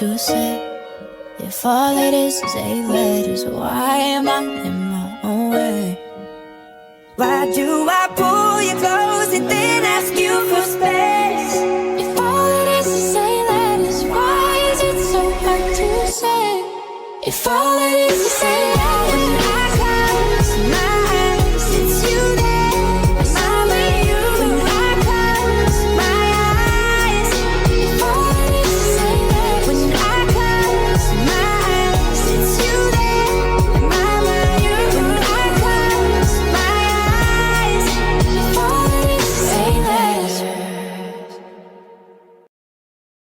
to say? If all it is 8 letters, why am I in my own way? Why do I pull